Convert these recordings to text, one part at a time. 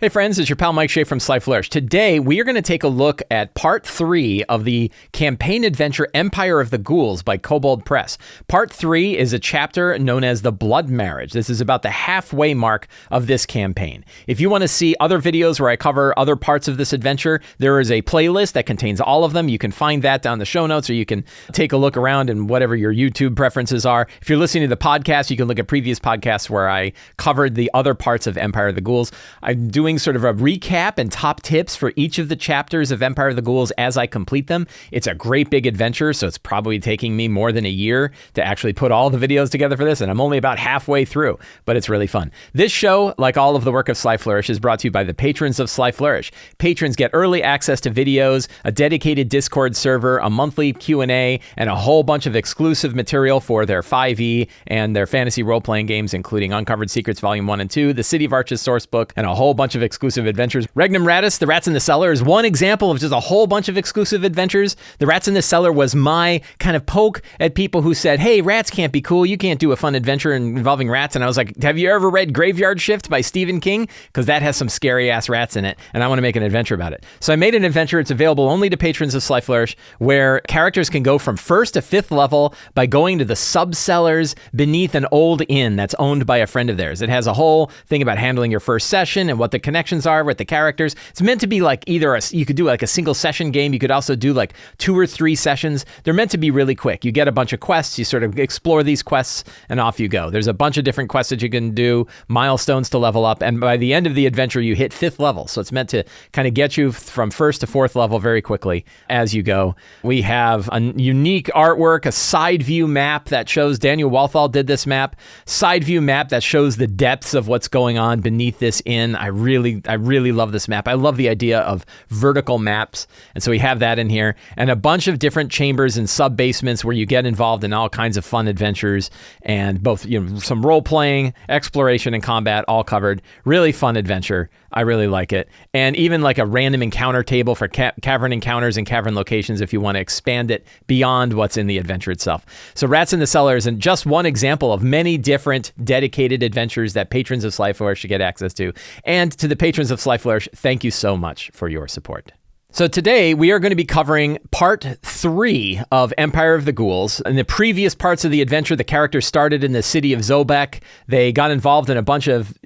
Hey friends, it's your pal Mike Shea from Sly Flourish. Today, we are going to take a look at part 3 of the campaign adventure Empire of the Ghouls by Kobold Press. Part 3 is a chapter known as the Blood Marriage. This is about the halfway mark of this campaign. If you want to see other videos where I cover other parts of this adventure, there is a playlist that contains all of them. You can find that down the show notes, or you can take a look around in whatever your YouTube preferences are. If you're listening to the podcast, you can look at previous podcasts where I covered the other parts of Empire of the Ghouls. I'm doing sort of a recap and top tips for each of the chapters of Empire of the Ghouls as I complete them. It's a great big adventure, so it's probably taking me more than a year to actually put all the videos together for this, and I'm only about halfway through, but it's really fun. This show, like all of the work of Sly Flourish, is brought to you by the patrons of Sly Flourish. Patrons get early access to videos, a dedicated Discord server, a monthly Q&A, and a whole bunch of exclusive material for their 5e and their fantasy role-playing games, including Uncovered Secrets Volume 1 and 2, the City of Arches source book, and a whole bunch of exclusive adventures. Regnum Rattus, The Rats in the Cellar, is one example of just a whole bunch of exclusive adventures. The Rats in the Cellar was my kind of poke at people who said, hey, rats can't be cool. You can't do a fun adventure involving rats. And I was like, have you ever read Graveyard Shift by Stephen King? Because that has some scary ass rats in it, and I want to make an adventure about it. So I made an adventure. It's available only to patrons of Sly Flourish, where characters can go from 1st to 5th level by going to the sub-cellars beneath an old inn that's owned by a friend of theirs. It has a whole thing about handling your first session and what the connections are with the characters. It's meant to be like you could do like a single session game. You could also do like 2 or 3 sessions. They're meant to be really quick. You get a bunch of quests, you sort of explore these quests, and off you go. There's a bunch of different quests that you can do, milestones to level up, and by the end of the adventure, you hit 5th level. So it's meant to kind of get you from 1st to 4th level very quickly as you go. We have a unique artwork, a side view map that shows, Daniel Walthall did this map, side view map that shows the depths of what's going on beneath this inn. I really love this map. I love the idea of vertical maps. And so we have that in here, and a bunch of different chambers and sub basements where you get involved in all kinds of fun adventures, and both, some role playing, exploration, and combat all covered. Really fun adventure. I really like it. And even like a random encounter table for cavern encounters and cavern locations if you want to expand it beyond what's in the adventure itself. So Rats in the Cellar is just one example of many different dedicated adventures that patrons of Sly Flourish should get access to. And to the patrons of Sly Flourish, thank you so much for your support. So today we are going to be covering part 3 of Empire of the Ghouls. In the previous parts of the adventure, the characters started in the city of Zobek. They got involved in a bunch of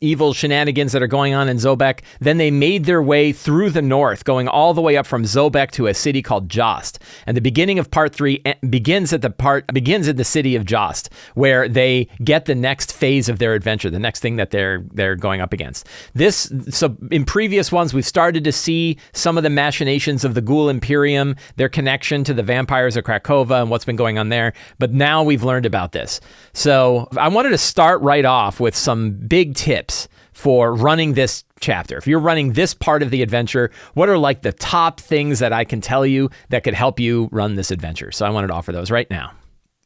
evil shenanigans that are going on in Zobek. Then they made their way through the north, going all the way up from Zobek to a city called Jost. And the beginning of part 3 begins at the city of Jost, where they get the next phase of their adventure, the next thing that they're going up against. So in previous ones, we've started to see some of the machinations of the Ghoul Imperium, their connection to the vampires of Krakova and what's been going on there. But now we've learned about this. So I wanted to start right off with some big tips for running this chapter. If you're running this part of the adventure, what are like the top things that I can tell you that could help you run this adventure? So I wanted to offer those right now.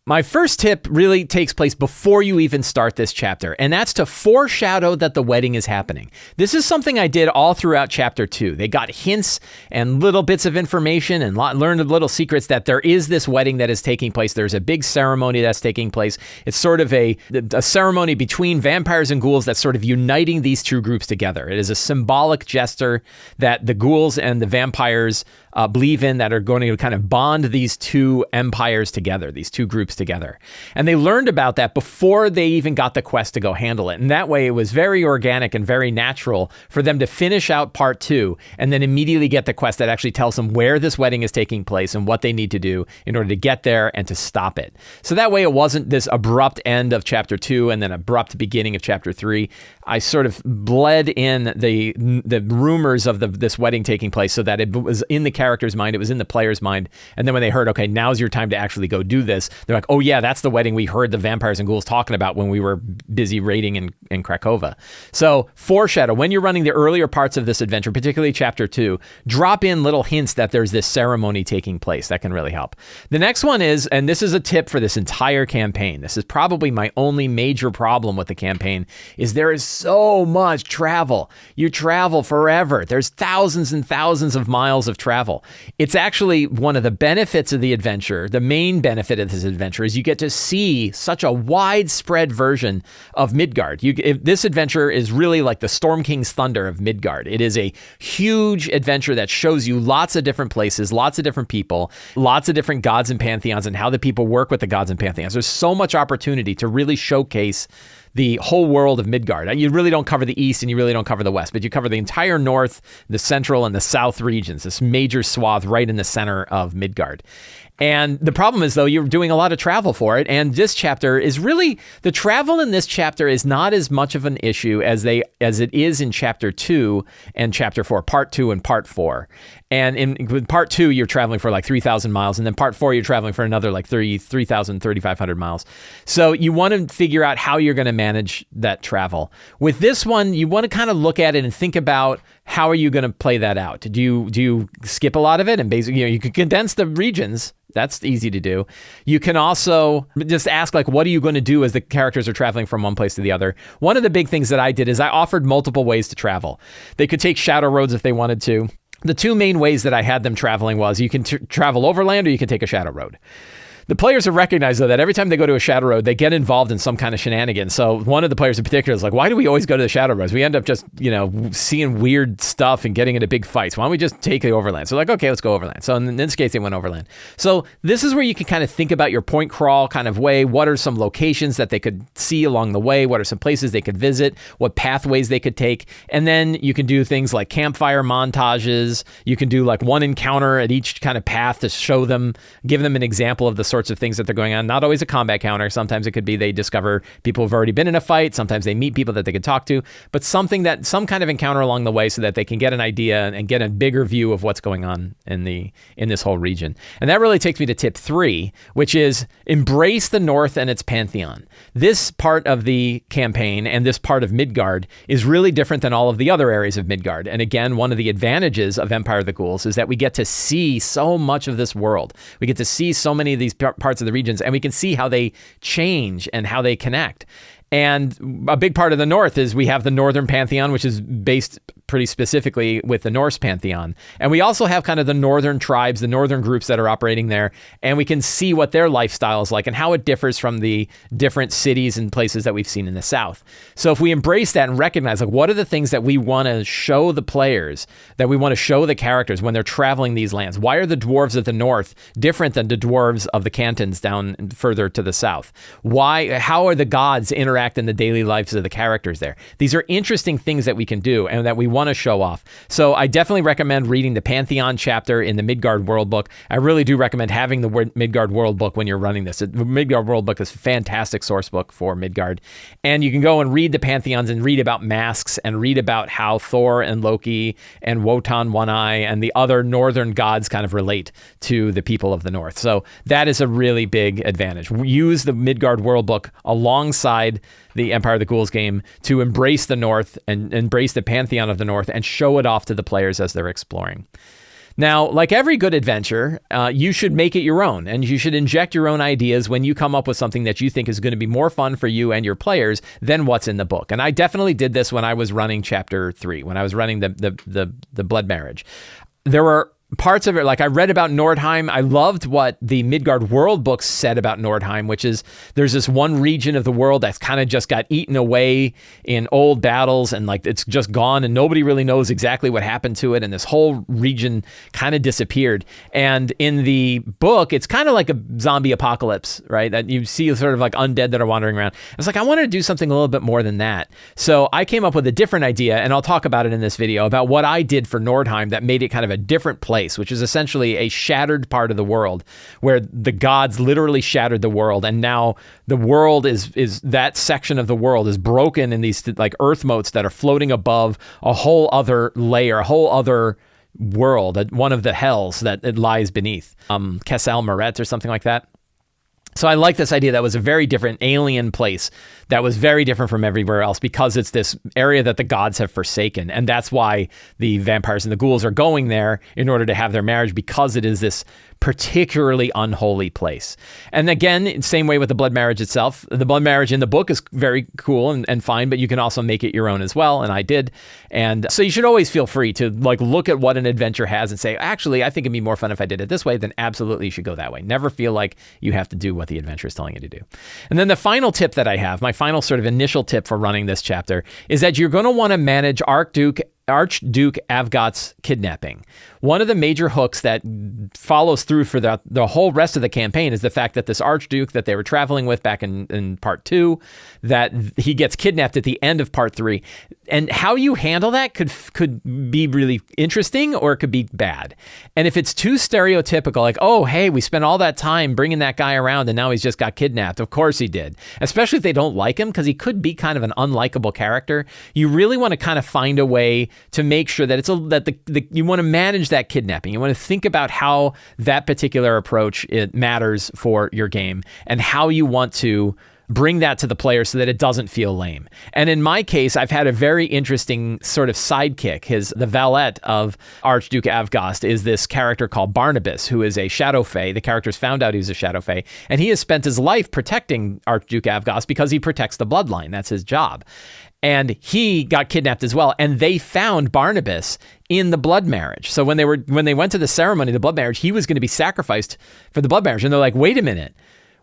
My first tip really takes place before you even start this chapter, and that's to foreshadow that the wedding is happening. This is something I did all throughout chapter 2. They got hints and little bits of information and learned little secrets that there is this wedding that is taking place. There's a big ceremony that's taking place. It's sort of a ceremony between vampires and ghouls that's sort of uniting these two groups together. It is a symbolic gesture that the ghouls and the vampires believe in, that are going to kind of bond these two empires together, these two groups together. And they learned about that before they even got the quest to go handle it. And that way it was very organic and very natural for them to finish out part 2 and then immediately get the quest that actually tells them where this wedding is taking place and what they need to do in order to get there and to stop it. So that way it wasn't this abrupt end of chapter 2 and then abrupt beginning of chapter 3. I sort of bled in the rumors of this wedding taking place so that it was in the character's mind, it was in the player's mind. And then when they heard, okay, now's your time to actually go do this, they're like, oh yeah, that's the wedding we heard the vampires and ghouls talking about when we were busy raiding in Krakova. So foreshadow, when you're running the earlier parts of this adventure, particularly chapter 2, drop in little hints that there's this ceremony taking place. That can really help. The next one is, and this is a tip for this entire campaign, this is probably my only major problem with the campaign, is there is so much travel. You travel forever. There's thousands and thousands of miles of travel. It's actually one of the benefits of the adventure. The main benefit of this adventure is you get to see such a widespread version of Midgard. This adventure is really like the Storm King's Thunder of Midgard. It is a huge adventure that shows you lots of different places, lots of different people, lots of different gods and pantheons, and how the people work with the gods and pantheons. There's so much opportunity to really showcase the whole world of Midgard. You really don't cover the east and you really don't cover the west, but you cover the entire north, the central, and the south regions, this major swath right in the center of Midgard. And the problem is, though, you're doing a lot of travel for it. And this chapter is really, the travel in this chapter is not as much of an issue as it is in chapter 2 and chapter 4, part 2 and part 4. And with part 2, you're traveling for like 3,000 miles. And then part 4, you're traveling for another like 3,500 miles. So you want to figure out how you're going to manage that travel. With this one, you want to kind of look at it and think about how are you going to play that out? Do you skip a lot of it? And basically, you can condense the regions. That's easy to do. You can also just ask, like, what are you going to do as the characters are traveling from one place to the other? One of the big things that I did is I offered multiple ways to travel. They could take shadow roads if they wanted to. The two main ways that I had them traveling was you can travel overland or you can take a shadow road. The players have recognized, though, that every time they go to a shadow road, they get involved in some kind of shenanigans. So one of the players in particular is like, why do we always go to the shadow roads? We end up just, seeing weird stuff and getting into big fights. Why don't we just take the overland? So like, okay, let's go overland. So in this case, they went overland. So this is where you can kind of think about your point crawl kind of way. What are some locations that they could see along the way? What are some places they could visit? What pathways they could take? And then you can do things like campfire montages. You can do like one encounter at each kind of path to show them, give them an example of the sorts of things that they're going on. Not always a combat counter. Sometimes it could be they discover people who've already been in a fight. Sometimes they meet people that they can talk to, but some kind of encounter along the way so that they can get an idea and get a bigger view of what's going on in this whole region. And that really takes me to tip 3, which is embrace the North and its pantheon. This part of the campaign and this part of Midgard is really different than all of the other areas of Midgard. And again, one of the advantages of Empire of the Ghouls is that we get to see so much of this world. We get to see so many of these parts of the regions, and we can see how they change and how they connect. And a big part of the North is we have the Northern Pantheon, which is based pretty specifically with the Norse Pantheon. And we also have kind of the Northern tribes, the Northern groups that are operating there. And we can see what their lifestyle is like and how it differs from the different cities and places that we've seen in the South. So if we embrace that and recognize, like, what are the things that we want to show the players, that we want to show the characters when they're traveling these lands? Why are the dwarves of the North different than the dwarves of the cantons down further to the South? How are the gods interact in the daily lives of the characters there? These are interesting things that we can do and that we want to show off. So I definitely recommend reading the Pantheon chapter in the Midgard World Book. I really do recommend having the Midgard World Book when you're running this. The Midgard World Book is a fantastic source book for Midgard. And you can go and read the Pantheons and read about masks and read about how Thor and Loki and Wotan One-Eye and the other northern gods kind of relate to the people of the North. So that is a really big advantage. Use the Midgard World Book alongside the Empire of the Ghouls game to embrace the North and embrace the Pantheon of the North and show it off to the players as they're exploring. Now, like every good adventure, you should make it your own, and you should inject your own ideas when you come up with something that you think is going to be more fun for you and your players than what's in the book. And I definitely did this when I was running Chapter 3, when I was running the Blood Marriage. There were parts of it, like I read about Nordheim. I loved what the Midgard World Books said about Nordheim, which is there's this one region of the world that's kind of just got eaten away in old battles, and like it's just gone and nobody really knows exactly what happened to it, and this whole region kind of disappeared. And in the book, it's kind of like a zombie apocalypse, right? That you see sort of like undead that are wandering around. It's like, I wanted to do something a little bit more than that. So I came up with a different idea, and I'll talk about it in this video, about what I did for Nordheim that made it kind of a different place, which is essentially a shattered part of the world where the gods literally shattered the world. And now the world is that section of the world is broken in these like earth motes that are floating above a whole other layer, a whole other world, one of the hells that it lies beneath, Kessel Maret or something like that. So I like this idea that was a very different alien place that was very different from everywhere else because it's this area that the gods have forsaken. And that's why the vampires and the ghouls are going there in order to have their marriage, because it is this particularly unholy place. And again, same way with the blood marriage itself. The blood marriage in the book is very cool and fine, but you can also make it your own as well. And I did. And so you should always feel free to like look at what an adventure has and say, actually, I think it'd be more fun if I did it this way. Then absolutely you should go that way. Never feel like you have to do what the adventure is telling you to do. And then the final tip that I have, my final sort of initial tip for running this chapter, is that you're going to want to manage Archduke Avgot's kidnapping. One of the major hooks that follows through for the whole rest of the campaign is the fact that this Archduke that they were traveling with back in part 2, that he gets kidnapped at the end of part 3. And how you handle that could be really interesting, or it could be bad. And if it's too stereotypical, like, oh, hey, we spent all that time bringing that guy around and now he's just got kidnapped. Of course he did. Especially if they don't like him, because he could be kind of an unlikable character. You really want to kind of find a way to make sure that you want to manage that kidnapping. You want to think about how that particular approach it matters for your game and how you want to bring that to the player so that it doesn't feel lame. And in my case, I've had a very interesting sort of sidekick. The valet of Archduke Avgost is this character called Barnabas, who is a Shadow Fae. The characters found out he's a Shadow Fae, and he has spent his life protecting Archduke Avgost because he protects the bloodline. That's his job. And he got kidnapped as well. And they found Barnabas in the blood marriage. So when they went to the ceremony, the blood marriage, he was going to be sacrificed for the blood marriage. And they're like, wait a minute.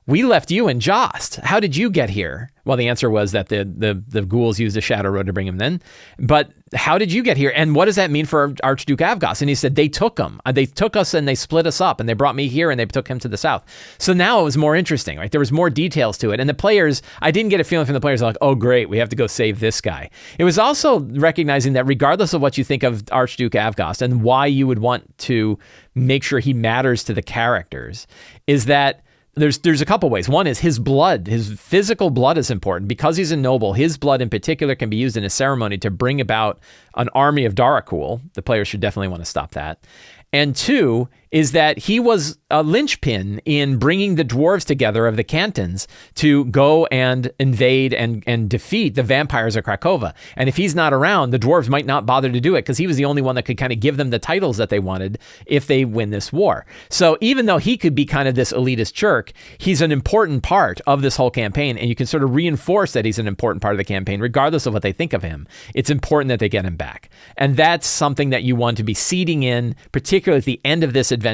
We left you in Jost. How did you get here? Well, the answer was that the ghouls used a shadow road to bring him in. But how did you get here? And what does that mean for Archduke Avgost? And he said, they took him. They took us and they split us up and they brought me here and they took him to the south. So now it was more interesting, right? There was more details to it. And the players, I didn't get a feeling from the players like, oh, great, we have to go save this guy. It was also recognizing that regardless of what you think of Archduke Avgost and why you would want to make sure he matters to the characters, is that there's a couple ways. One is his blood, his physical blood is important. Because he's a noble, his blood in particular can be used in a ceremony to bring about an army of Darakul. The players should definitely want to stop that. And two is that he was a linchpin in bringing the dwarves together of the cantons to go and invade and defeat the vampires of Krakova. And if he's not around, the dwarves might not bother to do it because he was the only one that could kind of give them the titles that they wanted if they win this war. So even though he could be kind of this elitist jerk, he's an important part of this whole campaign, and you can sort of reinforce that he's an important part of the campaign regardless of what they think of him. It's important that they get him back. And that's something that you want to be seeding in, particularly at the end of this adventure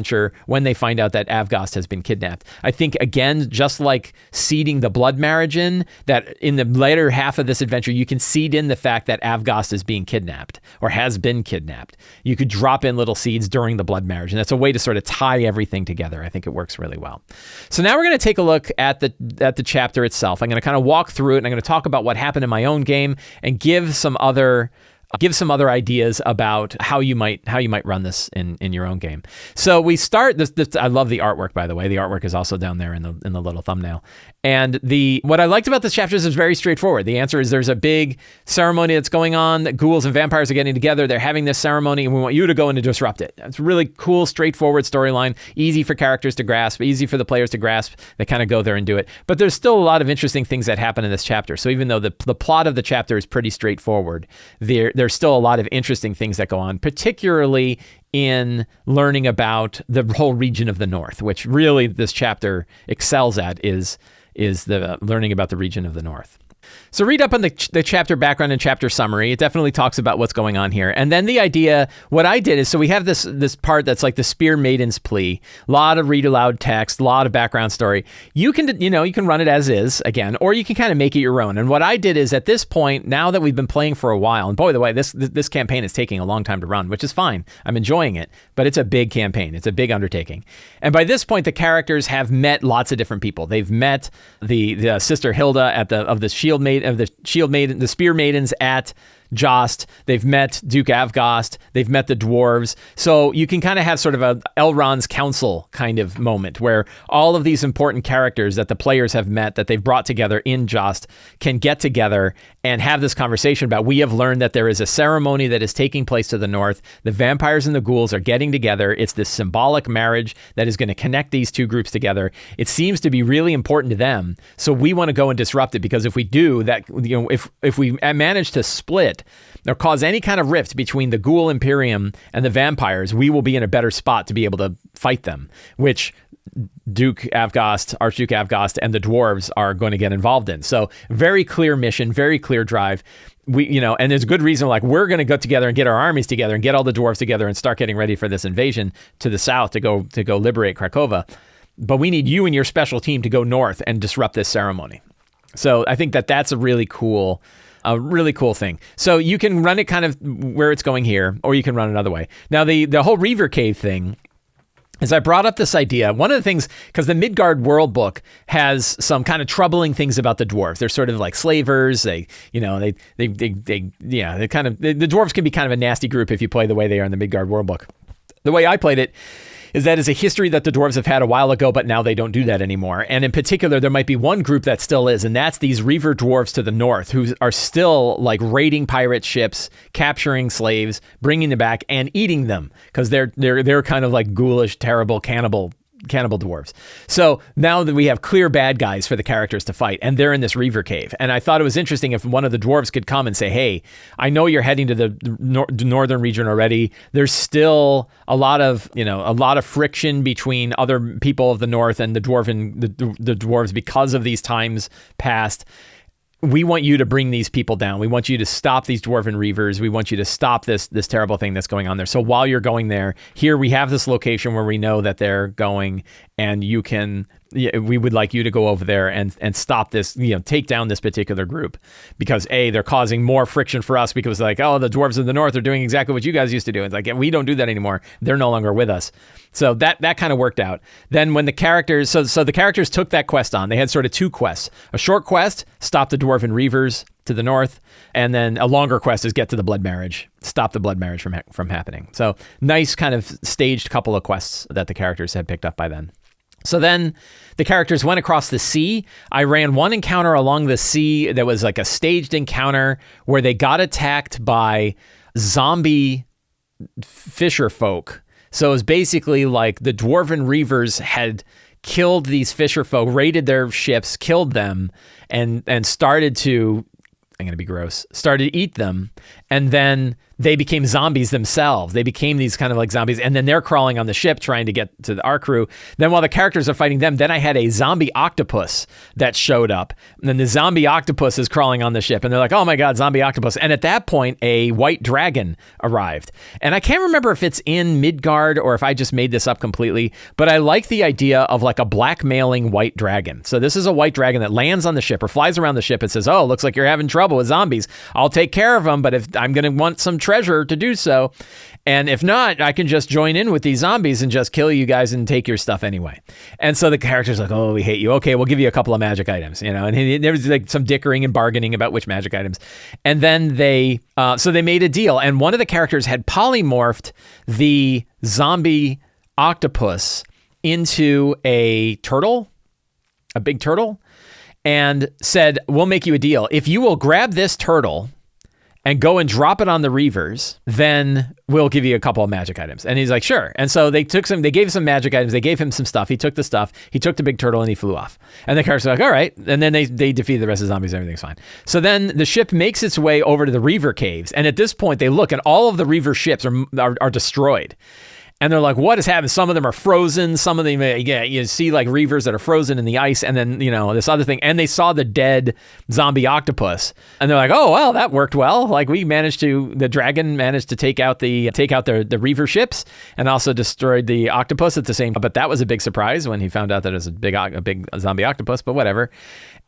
when they find out that Avgost has been kidnapped. I think, again, just like seeding the blood marriage in, that in the later half of this adventure, you can seed in the fact that Avgost is being kidnapped or has been kidnapped. You could drop in little seeds during the blood marriage, and that's a way to sort of tie everything together. I think it works really well. So now we're going to take a look at the chapter itself. I'm going to kind of walk through it, and I'm going to talk about what happened in my own game and give some other ideas about how you might run this in your own game. So we start this. I love the artwork, by the way. The artwork is also down there in the little thumbnail. And what I liked about this chapter is it's very straightforward. The answer is there's a big ceremony that's going on. The ghouls and vampires are getting together. They're having this ceremony, and we want you to go in and disrupt it. It's a really cool, straightforward storyline. Easy for characters to grasp. Easy for the players to grasp. They kind of go there and do it. But there's still a lot of interesting things that happen in this chapter. So even though the plot of the chapter is pretty straightforward, there's still a lot of interesting things that go on, particularly in learning about the whole region of the North, which really this chapter excels at is the learning about the region of the North. So read up on the chapter background and chapter summary. It definitely talks about what's going on here. And then the idea, what I did is, so we have this part that's like the Spear Maiden's plea, a lot of read aloud text, a lot of background story. You can run it as is again, or you can kind of make it your own. And what I did is at this point, now that we've been playing for a while, and by the way, this campaign is taking a long time to run, which is fine. I'm enjoying it, but it's a big campaign. It's a big undertaking. And by this point, the characters have met lots of different people. They've met the sister Hilda the Spear Maidens at Jost, they've met Duke Avgost, they've met the dwarves. So you can kind of have sort of a Elrond's council kind of moment where all of these important characters that the players have met, that they've brought together in Jost, can get together and have this conversation about, we have learned that there is a ceremony that is taking place to the north. The vampires and the ghouls are getting together. It's this symbolic marriage that is going to connect these two groups together. It seems to be really important to them. So we want to go and disrupt it, because if we do that, if we manage to split or cause any kind of rift between the ghoul Imperium and the vampires, we will be in a better spot to be able to fight them, which Duke Avgost, Archduke Avgost, and the dwarves are going to get involved in. So very clear mission, very clear drive. And there's a good reason, like, we're going to go together and get our armies together and get all the dwarves together and start getting ready for this invasion to the south to go liberate Krakova. But we need you and your special team to go north and disrupt this ceremony. So I think that's a really cool thing. So you can run it kind of where it's going here, or you can run another way. Now, the whole Reaver Cave thing, as I brought up this idea, one of the things, because the Midgard World book has some kind of troubling things about the dwarves. They're sort of like slavers. The dwarves can be kind of a nasty group if you play the way they are in the Midgard World book. The way I played it is that is a history that the dwarves have had a while ago, but now they don't do that anymore. And in particular, there might be one group that still is, and that's these Reaver dwarves to the north, who are still like raiding pirate ships, capturing slaves, bringing them back, and eating them, because they're kind of like ghoulish, terrible cannibal dwarves. So now that we have clear bad guys for the characters to fight, and they're in this Reaver Cave. And I thought it was interesting if one of the dwarves could come and say, hey, I know you're heading to the northern region already. There's still a lot of friction between other people of the north and the dwarves because of these times past. We want you to bring these people down. We want you to stop these dwarven reavers. We want you to stop this terrible thing that's going on there. So while you're going there, here we have this location where we know that they're going, and we would like you to go over there and stop this, take down this particular group, because they're causing more friction for us, because like, oh, the dwarves of the north are doing exactly what you guys used to do. It's like, we don't do that anymore. They're no longer with us. So that kind of worked out. Then when the characters, so the characters took that quest on, they had sort of two quests. A short quest, stop the dwarven reavers to the north, and then a longer quest is get to the blood marriage, stop the blood marriage from happening. So nice kind of staged couple of quests that the characters had picked up by then. So then the characters went across the sea. I ran one encounter along the sea that was like a staged encounter where they got attacked by zombie fisher folk. So it was basically like the dwarven reavers had killed these fisher folk, raided their ships, killed them, and started to, I'm going to be gross, started to eat them. And then they became zombies themselves. They became these kind of like zombies, and then they're crawling on the ship trying to get to our crew. Then while the characters are fighting them, then I had a zombie octopus that showed up. And then the zombie octopus is crawling on the ship, and they're like, oh my God, zombie octopus. And at that point, a white dragon arrived. And I can't remember if it's in Midgard or if I just made this up completely, but I like the idea of like a blackmailing white dragon. So this is a white dragon that lands on the ship or flies around the ship and says, oh, looks like you're having trouble with zombies. I'll take care of them, but if I'm going to want some treasure to do so, and if not, I can just join in with these zombies and just kill you guys and take your stuff anyway. And so the character's like, oh, we hate you. Okay, we'll give you a couple of magic items, and there was like some dickering and bargaining about which magic items. And then they made a deal, and one of the characters had polymorphed the zombie octopus into a turtle, a big turtle, and said, we'll make you a deal. If you will grab this turtle and go and drop it on the Reavers, then we'll give you a couple of magic items. And he's like, sure. And so they gave some magic items. They gave him some stuff. He took the stuff. He took the big turtle and he flew off. And the character's like, all right. And then they defeated the rest of the zombies. Everything's fine. So then the ship makes its way over to the Reaver caves. And at this point, they look and all of the Reaver ships are destroyed. And they're like, what has happened? Some of them are frozen. Some of them, you see like Reavers that are frozen in the ice. And then, this other thing. And they saw the dead zombie octopus. And they're like, oh, well, that worked well. Like the dragon managed to take out the Reaver ships and also destroyed the octopus at the same time. But that was a big surprise when he found out that it was a big zombie octopus, but whatever.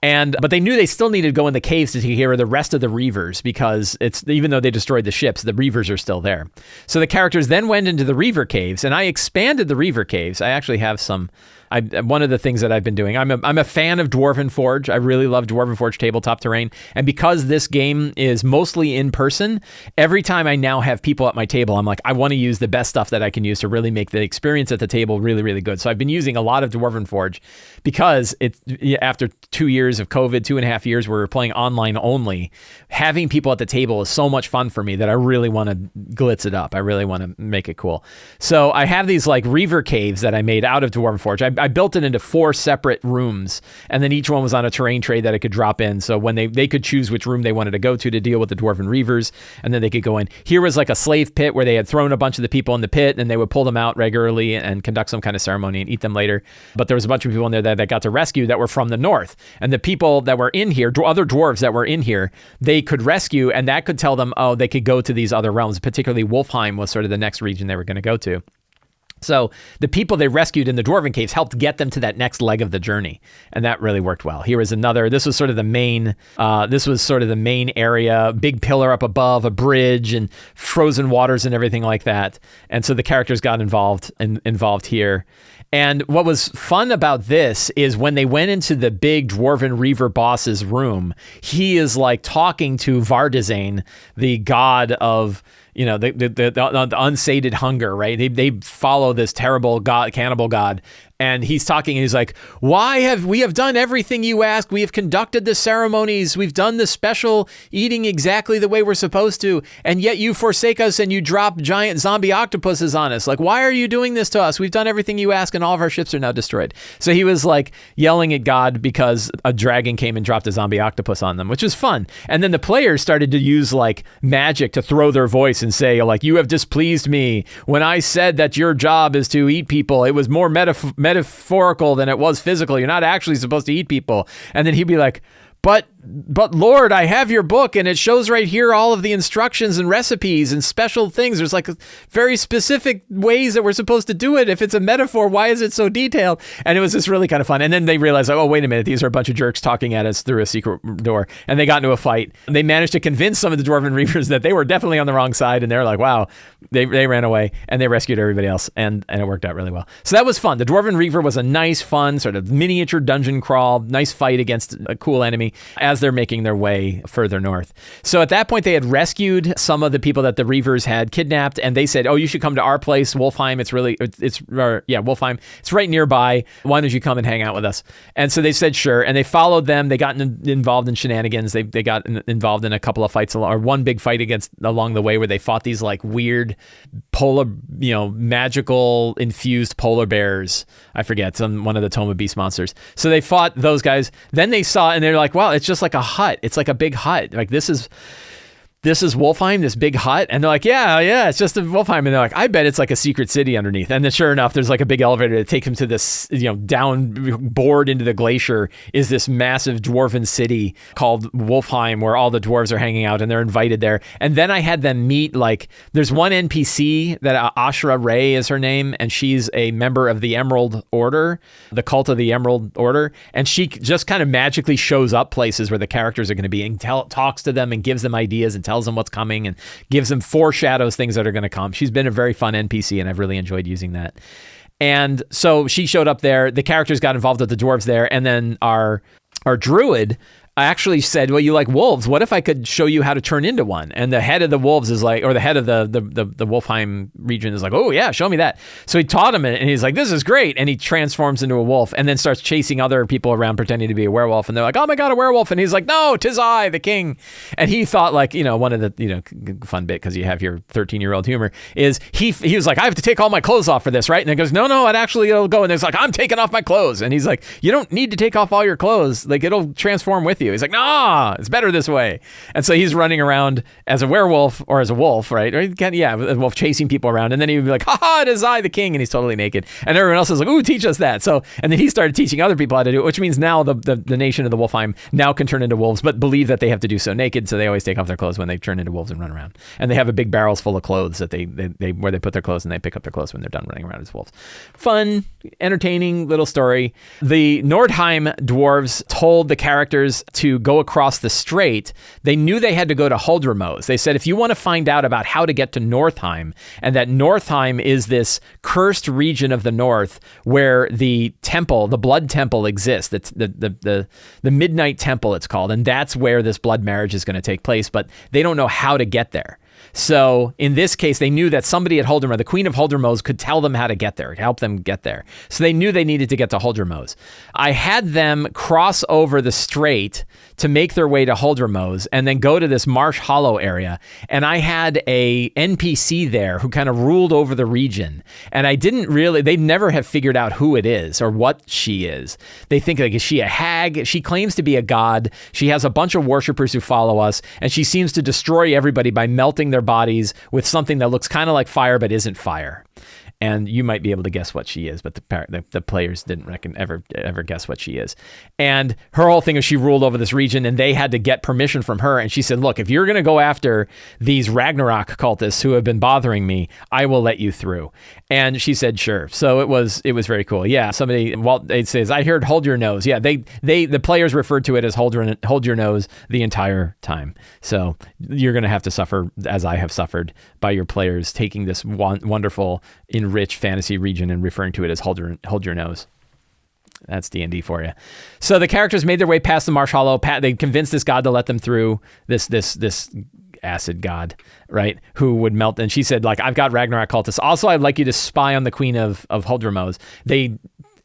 But they knew they still needed to go in the caves to take care of the rest of the Reavers, because even though they destroyed the ships, the Reavers are still there. So the characters then went into the Reaver caves, and I expanded the Reaver caves. I actually have some one of the things that I've been doing, I'm a fan of Dwarven Forge. I really love Dwarven Forge tabletop terrain. And because this game is mostly in person, every time I now have people at my table, I'm like, I want to use the best stuff that I can use to really make the experience at the table really, really good. So I've been using a lot of Dwarven Forge because after 2 years of COVID, 2.5 years, where we're playing online only, having people at the table is so much fun for me that I really want to glitz it up. I really want to make it cool. So I have these like Reaver caves that I made out of Dwarven Forge. I built it into 4 separate rooms, and then each one was on a terrain tray that I could drop in. So when they could choose which room they wanted to go to deal with the Dwarven Reavers, and then they could go in. Here was like a slave pit where they had thrown a bunch of the people in the pit, and they would pull them out regularly and conduct some kind of ceremony and eat them later. But there was a bunch of people in there that got to rescue that were from the north. And the people that were in here, other dwarves that were in here, they could rescue, and that could tell them, oh, they could go to these other realms. Particularly Wolfheim was sort of the next region they were going to go to. So the people they rescued in the Dwarven caves helped get them to that next leg of the journey. And that really worked well. Here was this was sort of the main area, big pillar up above, a bridge and frozen waters and everything like that. And so the characters got involved here. And what was fun about this is when they went into the big Dwarven Reaver boss's room, he is like talking to Vardizane, the god of, the unsated hunger, right? They follow this terrible god, cannibal god. And he's talking and he's like, we have done everything you asked. We have conducted the ceremonies. We've done the special eating exactly the way we're supposed to. And yet you forsake us and you drop giant zombie octopuses on us. Like, why are you doing this to us? We've done everything you ask and all of our ships are now destroyed. So he was like yelling at God because a dragon came and dropped a zombie octopus on them, which was fun. And then the players started to use like magic to throw their voice and say, like, you have displeased me. When I said that your job is to eat people, it was more metaphorical than it was physical. You're not actually supposed to eat people. And then he'd be like, but Lord, I have your book and it shows right here all of the instructions and recipes and special things. There's like very specific ways that we're supposed to do it. If it's a metaphor, why is it so detailed? And it was just really kind of fun. And then they realized, oh, wait a minute, these are a bunch of jerks talking at us through a secret door. And they got into a fight. And they managed to convince some of the Dwarven Reavers that they were definitely on the wrong side. And they're like, wow, they ran away and they rescued everybody else. And it worked out really well. So that was fun. The Dwarven Reaver was a nice, fun sort of miniature dungeon crawl, nice fight against a cool enemy as they're making their way further north. So at that point, they had rescued some of the people that the Reavers had kidnapped, and they said, oh, you should come to our place, Wolfheim. Wolfheim. It's right nearby. Why don't you come and hang out with us? And so they said, sure. And they followed them. They got involved in shenanigans. They got involved in a couple of fights, or one big fight along the way where they fought these like weird polar, magical infused polar bears. I forget, one of the Tome of Beast monsters. So they fought those guys. Then they saw, and they're like, wow, it's just like a hut. It's like a big hut. Like this is Wolfheim, this big hut. And they're like, yeah, it's just a Wolfheim. And they're like, I bet it's like a secret city underneath. And then sure enough, there's like a big elevator that takes them to this, down bored into the glacier is this massive dwarven city called Wolfheim, where all the dwarves are hanging out and they're invited there. And then I had them meet, like, there's one NPC that Ashra Ray is her name. And she's a member of the Emerald Order, the Cult of the Emerald Order. And she just kind of magically shows up places where the characters are going to be and talks to them and gives them ideas and tells them what's coming and gives them foreshadows things that are going to come. She's been a very fun NPC and I've really enjoyed using that. And so she showed up there. The characters got involved with the dwarves there. And then our druid actually said, well, you like wolves. What if I could show you how to turn into one? And the head of the wolves is like, or the head of the Wolfheim region is like, oh yeah, show me that. So he taught him and he's like, this is great. And he transforms into a wolf and then starts chasing other people around pretending to be a werewolf. And they're like, oh my God, a werewolf. And he's like, no, 'tis I, the king. And he thought, like, one of the, fun bit, because you have your 13-year-old humor, is he was like, I have to take all my clothes off for this, right? And he goes, no, it'll go. And it's like, I'm taking off my clothes. And he's like, you don't need to take off all your clothes. Like, it'll transform with you. He's like, nah, it's better this way. And so he's running around as a werewolf or as a wolf, right? Or a wolf chasing people around. And then he would be like, it is I, the king. And he's totally naked. And everyone else is like, ooh, teach us that. So, and then he started teaching other people how to do it, which means now the nation of the Wolfheim now can turn into wolves, but believe that they have to do so naked. So they always take off their clothes when they turn into wolves and run around. And they have a big barrels full of clothes that where they put their clothes and they pick up their clothes when they're done running around as wolves. Fun, entertaining little story. The Nordheim dwarves told the characters to go across the strait, they knew they had to go to Huldramose. They said, if you want to find out about how to get to Nordheim, and that Nordheim is this cursed region of the north where the temple, the blood temple exists. It's the Midnight Temple, it's called, and that's where this blood marriage is going to take place, but they don't know how to get there. So in this case, they knew that somebody at Huldramose, the Queen of Huldramose, could tell them how to get there, help them get there. So they knew they needed to get to Huldramose. I had them cross over the strait to make their way to Huldramose and then go to this Marsh Hollow area. And I had a NPC there who kind of ruled over the region. And they'd never have figured out who it is or what she is. They think, like, is she a hag? She claims to be a god. She has a bunch of worshipers who follow us, and she seems to destroy everybody by melting their bodies with something that looks kind of like fire but isn't fire. And you might be able to guess what she is, but the players didn't ever guess what she is. And her whole thing is she ruled over this region, and they had to get permission from her. And she said, look, if you're going to go after these Ragnarok cultists who have been bothering me, I will let you through. And she said, sure. So it was very cool. Yeah, it says, I heard hold your nose. Yeah, the players referred to it as hold your nose the entire time. So you're going to have to suffer, as I have suffered, by your players taking this wonderful, enriched fantasy region and referring to it as hold your nose. That's D&D for you. So the characters made their way past the Marsh Hollow. They convinced this god to let them through, this acid god, right, who would melt. And she said, like, I've got Ragnarok cultists. Also, I'd like you to spy on the Queen of Huldramose. They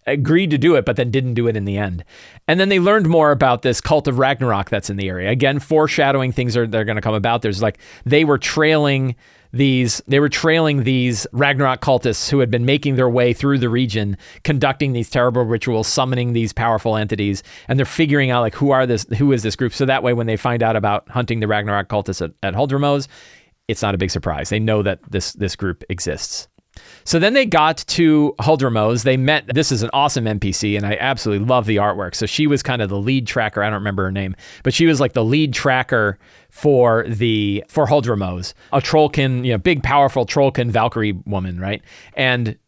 agreed to do it, but then didn't do it in the end. And then they learned more about this Cult of Ragnarok that's in the area. Again, foreshadowing things they're going to come about. There's they were trailing these Ragnarok cultists who had been making their way through the region, conducting these terrible rituals, summoning these powerful entities, and they're figuring out, like, who is this group? So that way, when they find out about hunting the Ragnarok cultists at Huldramose, it's not a big surprise. They know that this group exists. So then they got to Huldramose. They met, this is an awesome NPC, and I absolutely love the artwork. So she was kind of the lead tracker. I don't remember her name, but she was like the lead tracker for Huldramose, a trollkin, big, powerful trollkin Valkyrie woman, right? And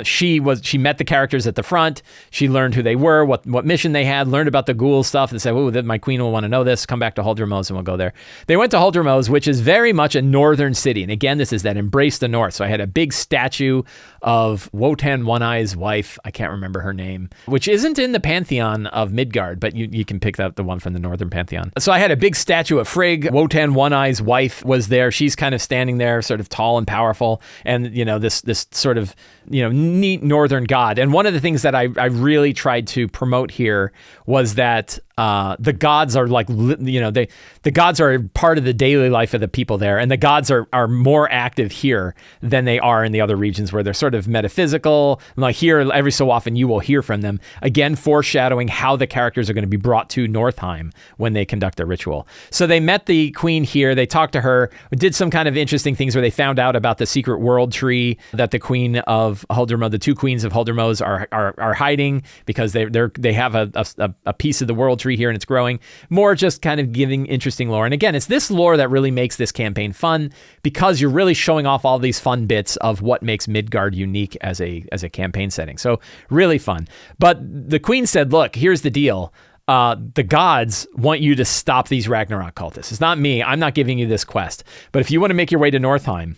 she met the characters at the front. She learned who they were, what mission they had, learned about the Ghouls stuff, and said, "Oh, my queen will want to know this. Come back to Huldramose, and we'll go there." They went to Huldramose, which is very much a northern city, and again, this is that embrace the north. So I had a big statue of Wotan One-Eye's wife. I can't remember her name, which isn't in the Pantheon of Midgard, but you can pick out the one from the northern Pantheon. So I had a big statue of Frigg. Wotan One-Eye's wife was there. She's kind of standing there, sort of tall and powerful, and this sort of neat northern god. And one of the things that I really tried to promote here was that the gods are the gods are part of the daily life of the people there, and the gods are more active here than they are in the other regions where they're sort of metaphysical. Like here, every so often you will hear from them, again foreshadowing how the characters are going to be brought to Nordheim when they conduct their ritual. So they met the queen here, they talked to her, did some kind of interesting things where they found out about the secret world tree that the queen of Huldramose, the two queens of Huldramose are hiding, because they have a piece of the world tree here, and it's growing. More just kind of giving interesting lore. And again, it's this lore that really makes this campaign fun, because you're really showing off all these fun bits of what makes Midgard unique as a campaign setting. So really fun. But the queen said, look, here's the deal. The gods want you to stop these Ragnarok cultists. It's not me. I'm not giving you this quest. But if you want to make your way to Nordheim,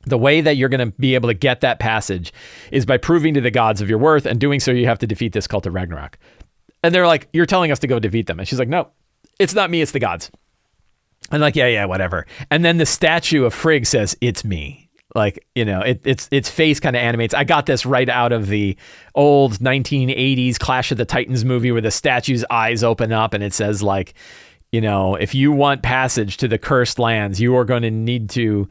the way that you're going to be able to get that passage is by proving to the gods of your worth, and doing so you have to defeat this Cult of Ragnarok. And they're like, you're telling us to go defeat them. And she's like, no, it's not me, it's the gods. And like, yeah, whatever. And then the statue of Frigg says, it's me. Like, its face kind of animates. I got this right out of the old 1980s Clash of the Titans movie, where the statue's eyes open up and it says, like, if you want passage to the cursed lands, you are going to need to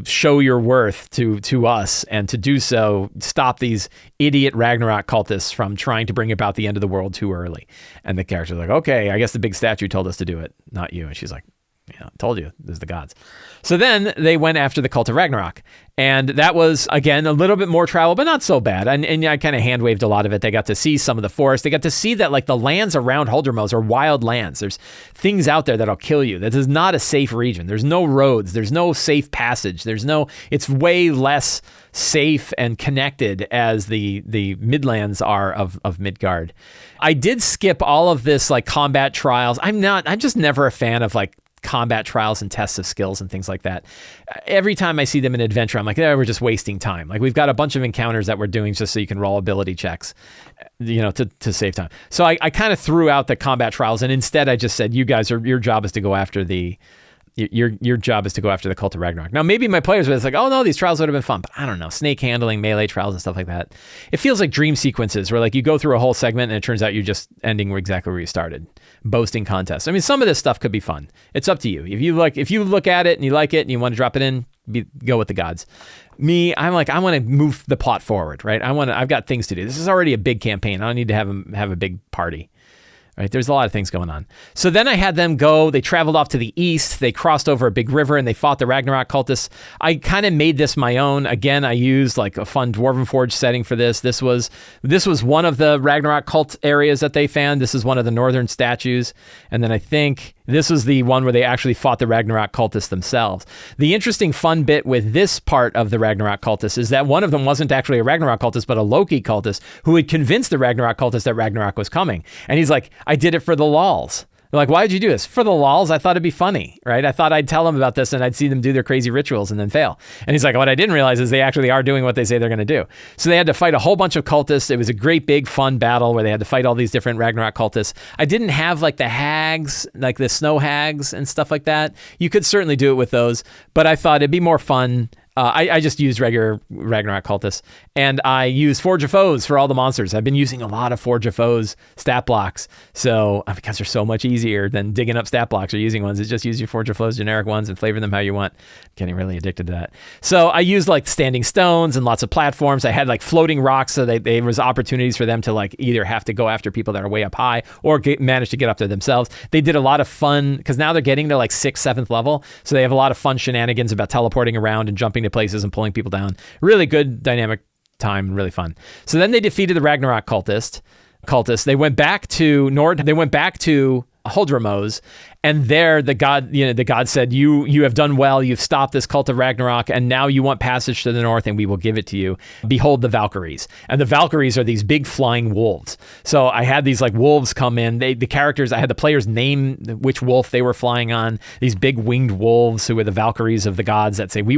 show your worth to us, and to do so, stop these idiot Ragnarok cultists from trying to bring about the end of the world too early. And the character's like, okay, I guess the big statue told us to do it, not you. And she's like, Yeah, I told you, this is the gods. So then they went after the Cult of Ragnarok. And that was, again, a little bit more travel, but not so bad. And I kind of hand waved a lot of it. They got to see some of the forest. They got to see that like the lands around Huldramose are wild lands. There's things out there that'll kill you. This is not a safe region. There's no roads. There's no safe passage. It's way less safe and connected as the Midlands are of Midgard. I did skip all of this like combat trials. I'm just never a fan of like combat trials and tests of skills and things like that. Every time I see them in adventure, I'm like, we're just wasting time. Like we've got a bunch of encounters that we're doing just so you can roll ability checks, to save time. So I kind of threw out the combat trials, and instead I just said, your job is to go after your job is to go after the Cult of Ragnarok. Now, maybe my players would like, oh no, these trials would have been fun, but I don't know, snake handling, melee trials and stuff like that. It feels like dream sequences where like you go through a whole segment and it turns out you're just ending exactly where you started. Boasting contests. I mean, some of this stuff could be fun. It's up to you. If you look at it and you like it and you want to drop it in, go with the gods. Me, I'm like, I want to move the plot forward, right? I've got things to do. This is already a big campaign. I don't need to have a big party. Right? There's a lot of things going on. So then I had them go, they traveled off to the east, they crossed over a big river and they fought the Ragnarok cultists. I kind of made this my own. Again, I used like a fun Dwarven Forge setting for this. This was one of the Ragnarok cult areas that they found. This is one of the northern statues. And then I think this was the one where they actually fought the Ragnarok cultists themselves. The interesting fun bit with this part of the Ragnarok cultists is that one of them wasn't actually a Ragnarok cultist, but a Loki cultist who had convinced the Ragnarok cultist that Ragnarok was coming. And he's like, I did it for the lols. They're like, why did you do this? For the lols, I thought it'd be funny, right? I thought I'd tell them about this and I'd see them do their crazy rituals and then fail. And he's like, what I didn't realize is they actually are doing what they say they're going to do. So they had to fight a whole bunch of cultists. It was a great big fun battle where they had to fight all these different Ragnarok cultists. I didn't have like the hags, like the snow hags and stuff like that. You could certainly do it with those, but I thought it'd be more fun. I just used regular Ragnarok cultists, and I use Forge of Foes for all the monsters. I've been using a lot of Forge of Foes stat blocks, so because they're so much easier than digging up stat blocks or using ones. It's just use your Forge of Foes generic ones and flavor them how you want. I'm getting really addicted to that. So I used like standing stones and lots of platforms. I had like floating rocks, so there was opportunities for them to like either have to go after people that are way up high or manage to get up there themselves. They did a lot of fun because now they're getting to like 6th, 7th level, so they have a lot of fun shenanigans about teleporting around and jumping to places and pulling people down. Really good dynamic time, really fun. So then they defeated the Ragnarok cultists. They went back to They went back to Huldramose, and there the god said, you have done well, you've stopped this Cult of Ragnarok, and now you want passage to the north, and we will give it to you. Behold the Valkyries. And the Valkyries are these big flying wolves. So I had these like wolves come in. I had the players name which wolf they were flying on. These big winged wolves who were the Valkyries of the gods that say, we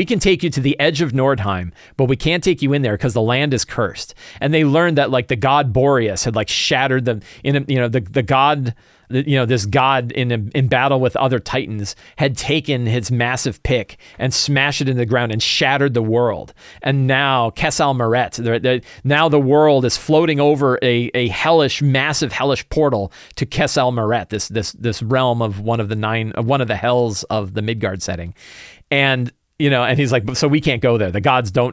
can take you to the edge of Nordheim, but we can't take you in there because the land is cursed. And they learned that like the god Boreas had like shattered them the god, this god in battle with other titans had taken his massive pick and smashed it into the ground and shattered the world. And now Kessal Marret, now the world is floating over a massive hellish portal to Kessal Marret, this realm of one of the hells of the Midgard setting. And and he's like, so we can't go there. The gods nor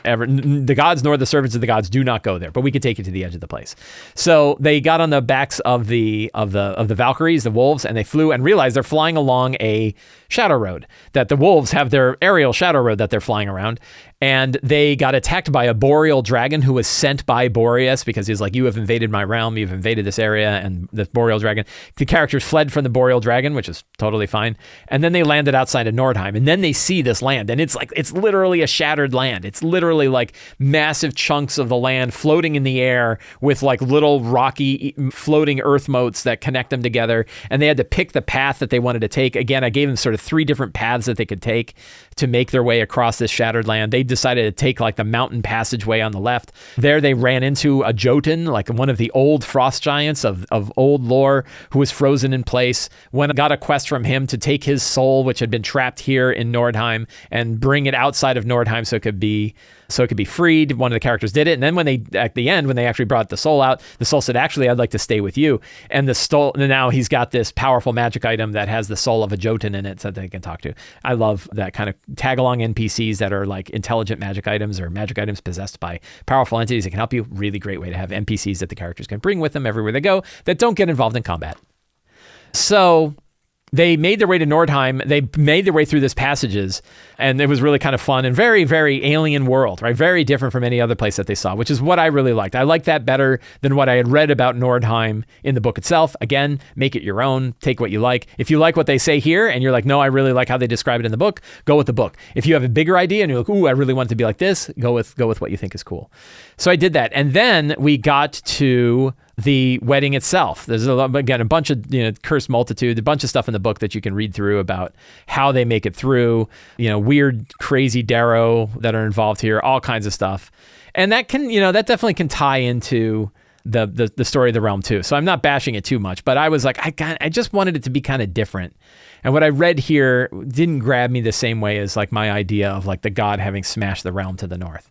the servants of the gods do not go there, but we could take you to the edge of the place. So they got on the backs of the Valkyries, the wolves, and they flew and realized they're flying along a shadow road, that the wolves have their aerial shadow road that they're flying around. And they got attacked by a boreal dragon who was sent by Boreas because he's like, you have invaded my realm, you've invaded this area, and the boreal dragon. The characters fled from the boreal dragon, which is totally fine. And then they landed outside of Nordheim, and then they see this land, and it's literally a shattered land. It's literally like massive chunks of the land floating in the air with like little rocky floating earth motes that connect them together. And they had to pick the path that they wanted to take. Again, I gave them sort of 3 different paths that they could take to make their way across this shattered land. They decided to take like the mountain passageway on the left. There they ran into a Jotun, like one of the old frost giants of old lore, who was frozen in place. Got a quest from him to take his soul, which had been trapped here in Nordheim, and bring it outside of Nordheim so it could be freed. One of the characters did it. And then at the end, when they actually brought the soul out, the soul said, actually, I'd like to stay with you. And now he's got this powerful magic item that has the soul of a Jotun in it so that they can talk to. I love that kind of tag-along NPCs that are like intelligent magic items or magic items possessed by powerful entities that can help you. Really great way to have NPCs that the characters can bring with them everywhere they go that don't get involved in combat. So they made their way to Nordheim. They made their way through these passages, and it was really kind of fun and very, very alien world, right? Very different from any other place that they saw, which is what I really liked. I liked that better than what I had read about Nordheim in the book itself. Again, make it your own. Take what you like. If you like what they say here and you're like, no, I really like how they describe it in the book, go with the book. If you have a bigger idea and you're like, ooh, I really want it to be like this, go with what you think is cool. So I did that. And then we got to the wedding itself. There's again a bunch of cursed multitude, a bunch of stuff in the book that you can read through about how they make it through. Weird, crazy darrow that are involved here, all kinds of stuff, and that can that definitely can tie into the story of the realm too. So I'm not bashing it too much, but I was like, I just wanted it to be kind of different. And what I read here didn't grab me the same way as like my idea of like the god having smashed the realm to the north.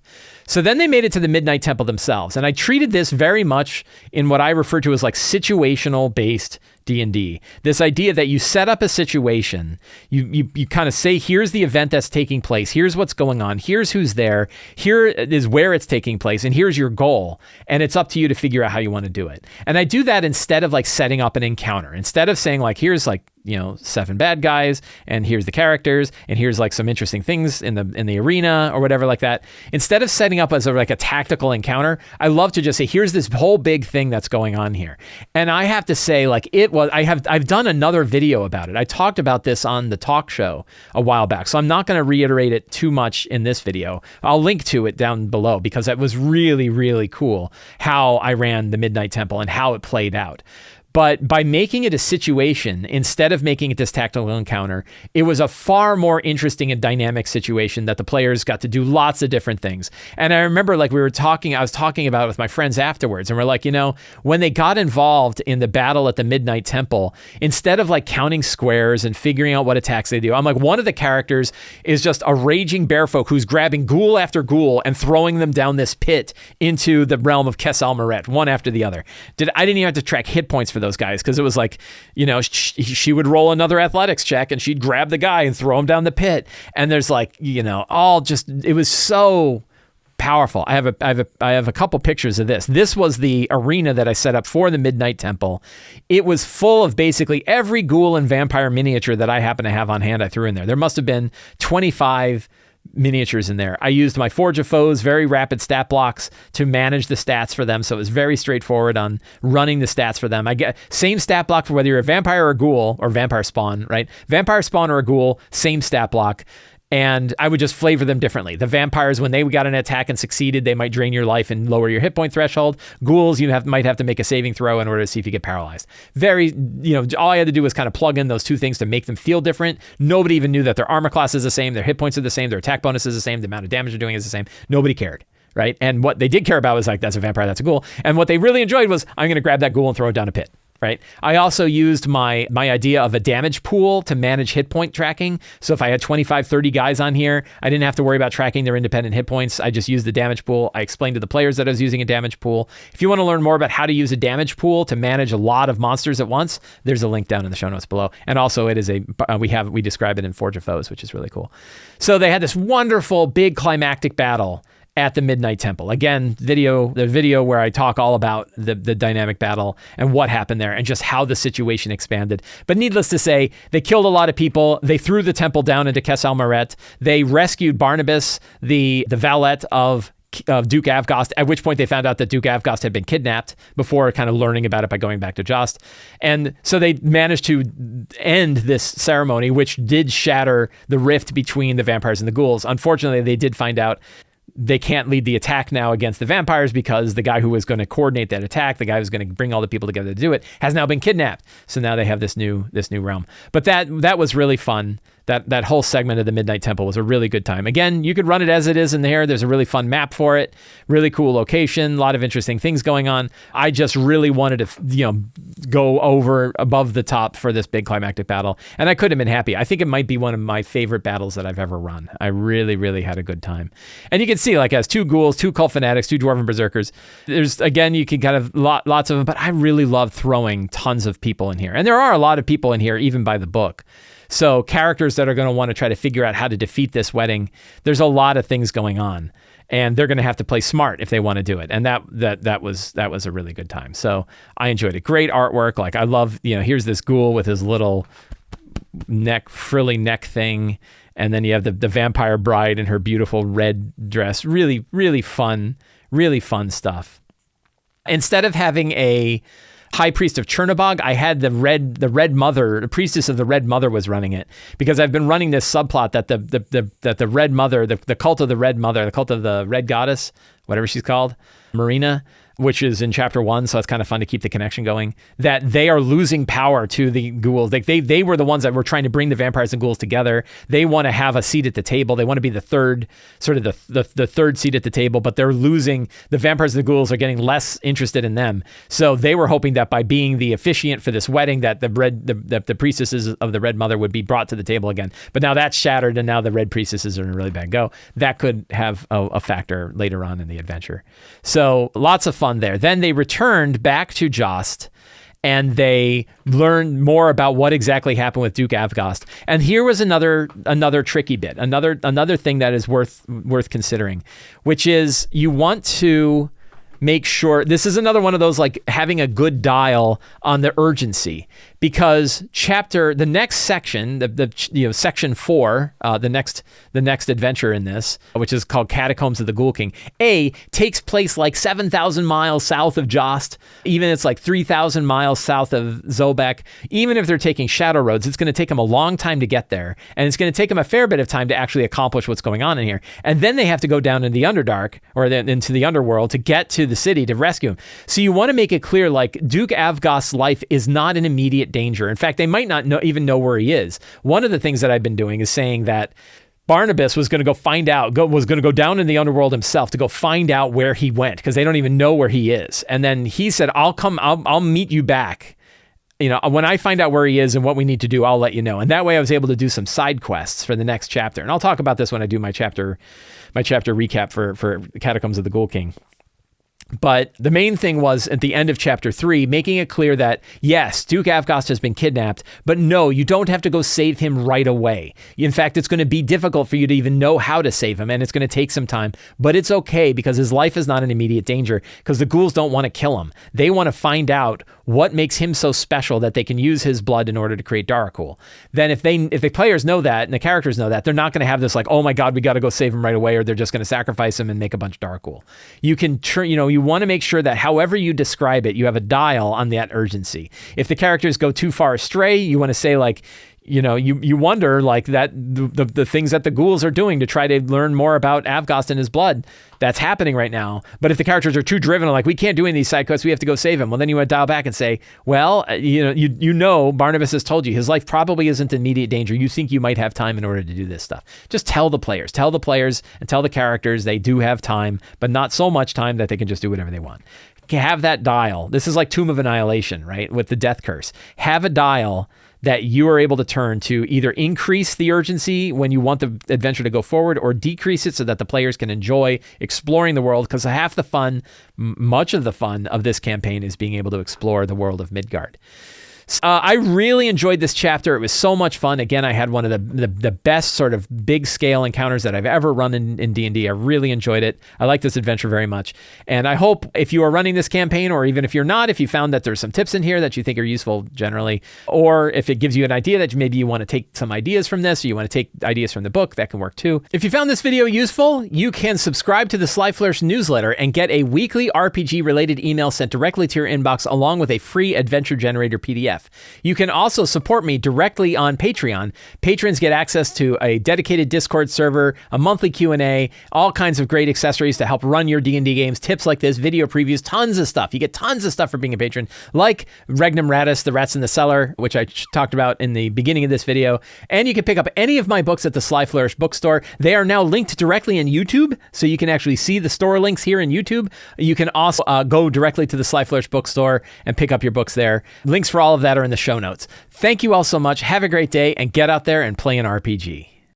So then they made it to the Midnight Temple themselves. And I treated this very much in what I refer to as like situational based D&D. This idea that you set up a situation, you kind of say, here's the event that's taking place, here's what's going on, here's who's there, here is where it's taking place, and here's your goal. And it's up to you to figure out how you want to do it. And I do that instead of like setting up an encounter. Instead of saying like, here's like 7 bad guys, and here's the characters, and here's like some interesting things in the arena or whatever like that. Instead of setting up as like a tactical encounter, I love to just say, here's this whole big thing that's going on here. And I have to say, like, I've done another video about it. I talked about this on the talk show a while back, so I'm not going to reiterate it too much in this video. I'll link to it down below because it was really, really cool how I ran the Midnight Temple and how it played out. But by making it a situation, instead of making it this tactical encounter, it was a far more interesting and dynamic situation that the players got to do lots of different things. And I remember like I was talking about it with my friends afterwards, and we're like, when they got involved in the battle at the Midnight Temple, instead of like counting squares and figuring out what attacks they do, I'm like, one of the characters is just a raging bearfolk who's grabbing ghoul after ghoul and throwing them down this pit into the realm of Kesselmaret, one after the other. I didn't even have to track hit points for those guys because it was like, she would roll another athletics check and she'd grab the guy and throw him down the pit. And there's like, it was so powerful. I have a couple pictures of this. This was the arena that I set up for the Midnight Temple. It was full of basically every ghoul and vampire miniature that I happen to have on hand. I threw in there. There must have been 25 miniatures in there. I used my Forge of Foes, very rapid stat blocks to manage the stats for them. So it was very straightforward on running the stats for them. I get same stat block for whether you're a vampire or a ghoul or vampire spawn, right? Vampire spawn or a ghoul, same stat block. And I would just flavor them differently. The vampires, when they got an attack and succeeded, they might drain your life and lower your hit point threshold. Ghouls, might have to make a saving throw in order to see if you get paralyzed. Very, all I had to do was kind of plug in those two things to make them feel different. Nobody even knew that their armor class is the same, their hit points are the same, their attack bonus is the same, the amount of damage they're doing is the same. Nobody cared, right? And what they did care about was like, that's a vampire, that's a ghoul. And what they really enjoyed was, I'm going to grab that ghoul and throw it down a pit. Right. I also used my idea of a damage pool to manage hit point tracking. So if I had 25, 30 guys on here, I didn't have to worry about tracking their independent hit points. I just used the damage pool. I explained to the players that I was using a damage pool. If you want to learn more about how to use a damage pool to manage a lot of monsters at once, there's a link down in the show notes below. And also it is we describe it in Forge of Foes, which is really cool. So they had this wonderful big climactic battle at the Midnight Temple. Again, the video where I talk all about the dynamic battle and what happened there and just how the situation expanded. But needless to say, they killed a lot of people. They threw the temple down into Kesselmaret. They rescued Barnabas, the valet of Duke Avgost, at which point they found out that Duke Avgost had been kidnapped before kind of learning about it by going back to Jost. And so they managed to end this ceremony, which did shatter the rift between the vampires and the ghouls. Unfortunately, they did find out they can't lead the attack now against the vampires because the guy who was going to coordinate that attack, the guy who's going to bring all the people together to do it, has now been kidnapped. So now they have this new realm. But that was really fun. That whole segment of the Midnight Temple was a really good time. Again, you could run it as it is in there. There's a really fun map for it. Really cool location. A lot of interesting things going on. I just really wanted to, go above the top for this big climactic battle. And I could have been happy. I think it might be one of my favorite battles that I've ever run. I really, really had a good time. And you can see, like, as 2 ghouls, 2 cult fanatics, 2 dwarven berserkers. There's, again, you can kind of lots of them, but I really love throwing tons of people in here. And there are a lot of people in here, even by the book. So characters that are going to want to try to figure out how to defeat this wedding, there's a lot of things going on, and they're going to have to play smart if they want to do it. And that was a really good time. So I enjoyed it. Great artwork. Like, I love, here's this ghoul with his little frilly neck thing. And then you have the vampire bride in her beautiful red dress. Really, really fun stuff. Instead of having a High Priest of Chernobog, I had the Red Mother, the Priestess of the Red Mother was running it, because I've been running this subplot that the Red Mother, the Cult of the Red Mother, the Cult of the Red Goddess, whatever she's called, Marina, which is in chapter 1, so it's kind of fun to keep the connection going, that they are losing power to the ghouls. They were the ones that were trying to bring the vampires and ghouls together. They want to have a seat at the table. They want to be the third, sort of the third seat at the table, but they're losing. The vampires and the ghouls are getting less interested in them. So they were hoping that by being the officiant for this wedding, that the priestesses of the Red Mother would be brought to the table again. But now that's shattered, and now the Red priestesses are in a really bad go. That could have a factor later on in the adventure. So lots of fun there. Then they returned back to Jost, and they learned more about what exactly happened with Duke Avgost. And here was another tricky bit, another thing that is worth considering, which is you want to make sure, this is another one of those, like having a good dial on the urgency, because the next section, section 4, the next adventure in this, which is called Catacombs of the Ghoul King, takes place like 7,000 miles south of Jost. Even it's like 3,000 miles south of Zobek. Even if they're taking shadow roads, it's going to take them a long time to get there, and it's going to take them a fair bit of time to actually accomplish what's going on in here. And then they have to go down in the Underdark, or into the underworld, to get to the city to rescue him. So you want to make it clear, like, Duke Avgost's life is not an immediate danger. In fact, they might not even know where he is. One of the things that I've been doing is saying that Barnabas was going to go down in the underworld himself to go find out where he went, because they don't even know where he is. And then he said, I'll meet you back. When I find out where he is and what we need to do, I'll let you know. And that way I was able to do some side quests for the next chapter. And I'll talk about this when I do my chapter recap for Catacombs of the Ghoul King. But the main thing was at the end of chapter 3, making it clear that, yes, Duke Avgost has been kidnapped, but no, you don't have to go save him right away. In fact, it's going to be difficult for you to even know how to save him, and it's going to take some time. But it's okay, because his life is not in immediate danger, because the ghouls don't want to kill him. They want to find out what makes him so special that they can use his blood in order to create Darakhul. Then if the players know that, and the characters know that, they're not going to have this like, oh my God, we got to go save him right away, or they're just going to sacrifice him and make a bunch of Darakhul. You can, you want to make sure that however you describe it, you have a dial on that urgency. If the characters go too far astray, you want to say like, you wonder like that the things that the ghouls are doing to try to learn more about Avgost and his blood, that's happening right now. But if the characters are too driven, like, we can't do any of these side quests, we have to go save him. Well, then you want to dial back and say, well, Barnabas has told you his life probably isn't in immediate danger. You think you might have time in order to do this stuff. Just tell the players and tell the characters they do have time, but not so much time that they can just do whatever they want. Have that dial. This is like Tomb of Annihilation, right? With the death curse. Have a dial that you are able to turn to either increase the urgency when you want the adventure to go forward, or decrease it so that the players can enjoy exploring the world, because half the fun, much of the fun of this campaign is being able to explore the world of Midgard. I really enjoyed this chapter. It was so much fun. Again, I had one of the best sort of big scale encounters that I've ever run in D&D. I really enjoyed it. I like this adventure very much. And I hope if you are running this campaign, or even if you're not, if you found that there's some tips in here that you think are useful generally, or if it gives you an idea that maybe you want to take some ideas from this, or you want to take ideas from the book, that can work too. If you found this video useful, you can subscribe to the Sly Flourish newsletter and get a weekly RPG related email sent directly to your inbox, along with a free adventure generator PDF. You can also support me directly on Patreon. Patrons get access to a dedicated Discord server, a monthly Q&A, all kinds of great accessories to help run your D&D games, tips like this, video previews, tons of stuff. You get tons of stuff for being a patron, like Regnum, Rattus, The Rats in the Cellar, which I talked about in the beginning of this video. And you can pick up any of my books at the Sly Flourish Bookstore. They are now linked directly in YouTube, so you can actually see the store links here in YouTube. You can also go directly to the Sly Flourish Bookstore and pick up your books there. Links for all of that are in the show notes. Thank you all so much. Have a great day, and get out there and play an RPG.